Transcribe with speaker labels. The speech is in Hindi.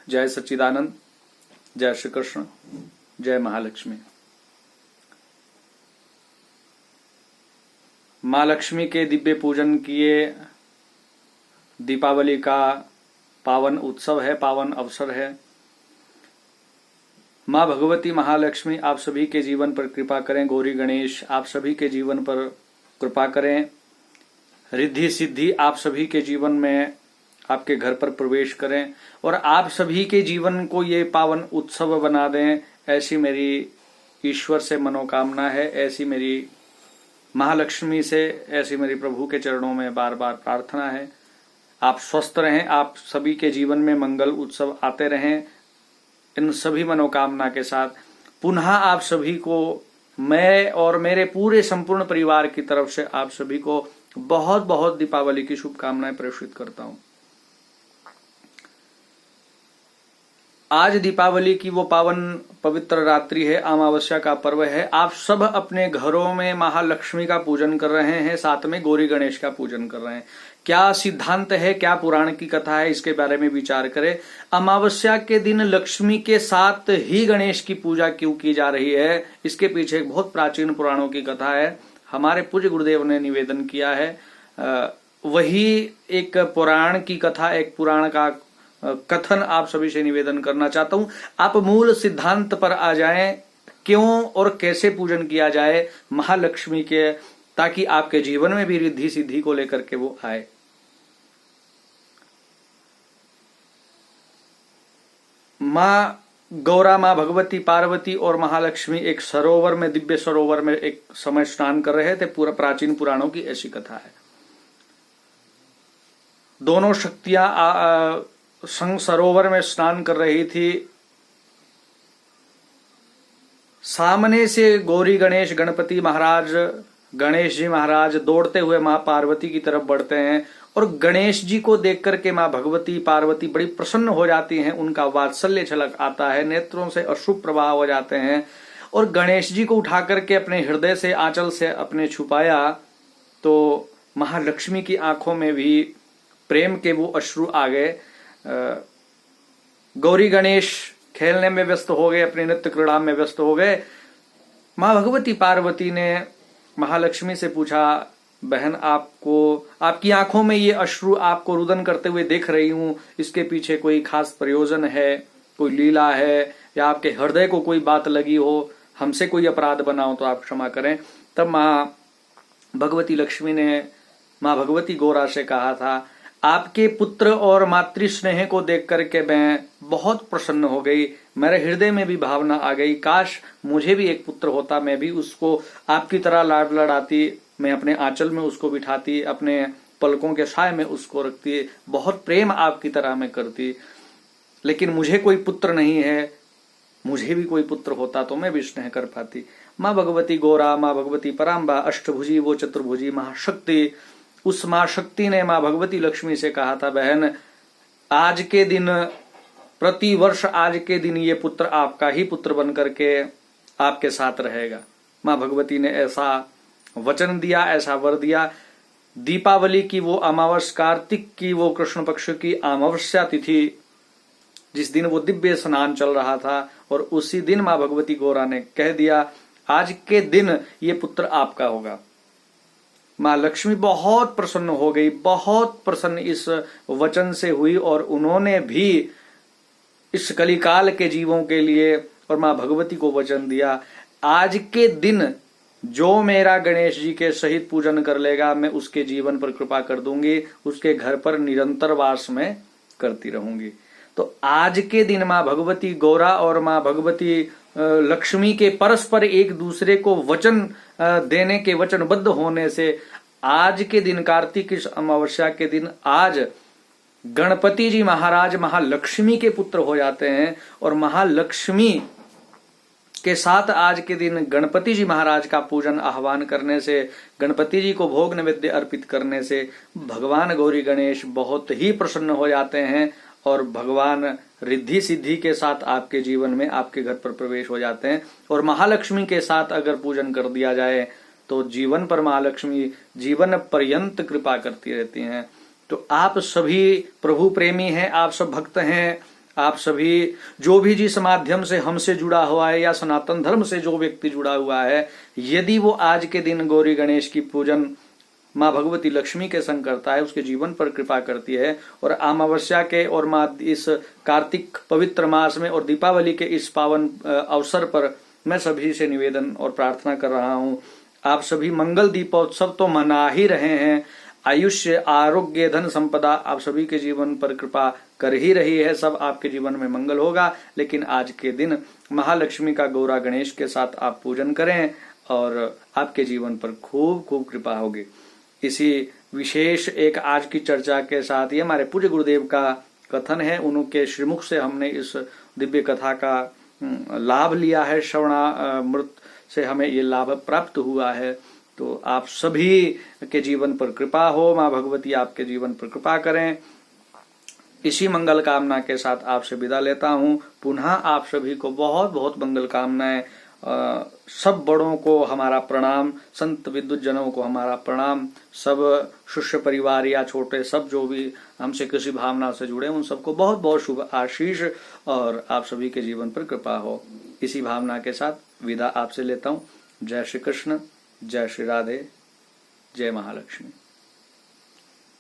Speaker 1: जय सच्चिदानंद, जय श्री कृष्ण, जय महालक्ष्मी। माँ लक्ष्मी के दिव्य पूजन किए दीपावली का पावन उत्सव है, पावन अवसर है। माँ भगवती महालक्ष्मी आप सभी के जीवन पर कृपा करें। गौरी गणेश आप सभी के जीवन पर कृपा करें। रिद्धि सिद्धि आप सभी के जीवन में आपके घर पर प्रवेश करें और आप सभी के जीवन को ये पावन उत्सव बना दें, ऐसी मेरी ईश्वर से मनोकामना है। ऐसी मेरी महालक्ष्मी से, ऐसी मेरी प्रभु के चरणों में बार बार प्रार्थना है। आप स्वस्थ रहें, आप सभी के जीवन में मंगल उत्सव आते रहें। इन सभी मनोकामना के साथ पुनः आप सभी को मैं और मेरे पूरे संपूर्ण परिवार की तरफ से आप सभी को बहुत बहुत दीपावली की शुभकामनाएं प्रेषित करता हूं। आज दीपावली की वो पावन पवित्र रात्रि है, अमावस्या का पर्व है। आप सब अपने घरों में महालक्ष्मी का पूजन कर रहे हैं, साथ में गौरी गणेश का पूजन कर रहे हैं। क्या सिद्धांत है, क्या पुराण की कथा है, इसके बारे में विचार करें। अमावस्या के दिन लक्ष्मी के साथ ही गणेश की पूजा क्यों की जा रही है, इसके पीछे एक बहुत प्राचीन पुराणों की कथा है। हमारे पूज्य गुरुदेव ने निवेदन किया है। वही एक पुराण की कथा, एक पुराण का कथन आप सभी से निवेदन करना चाहता हूं। आप मूल सिद्धांत पर आ जाएं, क्यों और कैसे पूजन किया जाए महालक्ष्मी के, ताकि आपके जीवन में भी रिद्धि सिद्धि को लेकर के वो आए। माँ गौरा, माँ भगवती, पार्वती और महालक्ष्मी एक सरोवर में, दिव्य सरोवर में एक समय स्नान कर रहे थे। पूरा प्राचीन पुराणों की ऐसी कथा है। दोनों शक्तियां संग सरोवर में स्नान कर रही थी। सामने से गौरी गणेश गणपति महाराज, गणेश जी महाराज दौड़ते हुए मां पार्वती की तरफ बढ़ते हैं और गणेश जी को देख करके मां भगवती पार्वती बड़ी प्रसन्न हो जाती हैं। उनका वात्सल्य झलक आता है, नेत्रों से अश्रु प्रवाह हो जाते हैं और गणेश जी को उठा करके अपने हृदय से, आंचल से अपने छुपाया तो महालक्ष्मी की आंखों में भी प्रेम के वो अश्रु आ गए। गौरी गणेश खेलने में व्यस्त हो गए, अपने नृत्य क्रीड़ा में व्यस्त हो गए। मां भगवती पार्वती ने महालक्ष्मी से पूछा, बहन आपको, आपकी आंखों में ये अश्रु आपको रुदन करते हुए देख रही हूं, इसके पीछे कोई खास प्रयोजन है, कोई लीला है, या आपके हृदय को कोई बात लगी हो, हमसे कोई अपराध बना हो तो आप क्षमा करें। तब मां भगवती लक्ष्मी ने मां भगवती गौरा से कहा था, आपके पुत्र और मातृ स्नेह को देख करके मैं बहुत प्रसन्न हो गई। मेरे हृदय में भी भावना आ गई, काश मुझे भी एक पुत्र होता, मैं भी उसको आपकी तरह लाड लड़ाती, मैं अपने आंचल में उसको बिठाती, अपने पलकों के साय में उसको रखती, बहुत प्रेम आपकी तरह मैं करती। लेकिन मुझे कोई पुत्र नहीं है, मुझे भी कोई पुत्र होता तो मैं भी स्नेह कर पाती। माँ भगवती गौरा, माँ भगवती पराम्बा, अष्टभुजी वो चतुर्भुजी महाशक्ति, उस मां शक्ति ने मां भगवती लक्ष्मी से कहा था, बहन आज के दिन, प्रति वर्ष आज के दिन ये पुत्र आपका ही पुत्र बन करके आपके साथ रहेगा। मां भगवती ने ऐसा वचन दिया, ऐसा वर दिया। दीपावली की वो अमावस, कार्तिक की वो कृष्ण पक्ष की अमावस्या तिथि, जिस दिन वो दिव्य स्नान चल रहा था, और उसी दिन मां भगवती गौरा ने कह दिया, आज के दिन ये पुत्र आपका होगा। माँ लक्ष्मी बहुत प्रसन्न हो गई, बहुत प्रसन्न इस वचन से हुई, और उन्होंने भी इस कलिकाल के जीवों के लिए और माँ भगवती को वचन दिया, आज के दिन जो मेरा गणेश जी के सहित पूजन कर लेगा, मैं उसके जीवन पर कृपा कर दूंगी, उसके घर पर निरंतर वास में करती रहूंगी। तो आज के दिन माँ भगवती गौरा और माँ भगवती लक्ष्मी के परस्पर एक दूसरे को वचन देने के, वचनबद्ध होने से आज के दिन, कार्तिक इस अमावस्या के दिन, आज गणपति जी महाराज महालक्ष्मी के पुत्र हो जाते हैं। और महालक्ष्मी के साथ आज के दिन गणपति जी महाराज का पूजन आह्वान करने से, गणपति जी को भोग नैवेद्य अर्पित करने से भगवान गौरी गणेश बहुत ही प्रसन्न हो जाते हैं और भगवान रिद्धि सिद्धि के साथ आपके जीवन में, आपके घर पर प्रवेश हो जाते हैं। और महालक्ष्मी के साथ अगर पूजन कर दिया जाए तो जीवन पर महालक्ष्मी जीवन पर्यंत कृपा करती रहती हैं। तो आप सभी प्रभु प्रेमी हैं, आप सब भक्त हैं, आप सभी जो भी जिस माध्यम से हमसे जुड़ा हुआ है या सनातन धर्म से जो व्यक्ति जुड़ा हुआ है, यदि वो आज के दिन गौरी गणेश की पूजन माँ भगवती लक्ष्मी के संग करता है, उसके जीवन पर कृपा करती है। और अमावस्या के और माँ इस कार्तिक पवित्र मास में और दीपावली के इस पावन अवसर पर मैं सभी से निवेदन और प्रार्थना कर रहा हूँ, आप सभी मंगल दीपोत्सव तो मना ही रहे हैं, आयुष्य आरोग्य धन संपदा आप सभी के जीवन पर कृपा कर ही रही है, सब आपके जीवन में मंगल होगा। लेकिन आज के दिन महालक्ष्मी का गौरा गणेश के साथ आप पूजन करें और आपके जीवन पर खूब खूब कृपा होगी। इसी विशेष एक आज की चर्चा के साथ ये हमारे पूज्य गुरुदेव का कथन है, उनके श्रीमुख से हमने इस दिव्य कथा का लाभ लिया है, श्रवणामृत से हमें ये लाभ प्राप्त हुआ है। तो आप सभी के जीवन पर कृपा हो, माँ भगवती आपके जीवन पर कृपा करें। इसी मंगल कामना के साथ आपसे विदा लेता हूँ। पुनः आप सभी को बहुत बहुत मंगल कामनाएं। सब बड़ों को हमारा प्रणाम, संत विद्युत जनों को हमारा प्रणाम, सब शिष्य परिवार या छोटे सब जो भी हमसे किसी भावना से जुड़े उन सबको बहुत बहुत शुभ आशीष और आप सभी के जीवन पर कृपा हो। इसी भावना के साथ विदा आपसे लेता हूँ। जय श्री कृष्ण, जय श्री राधे, जय महालक्ष्मी।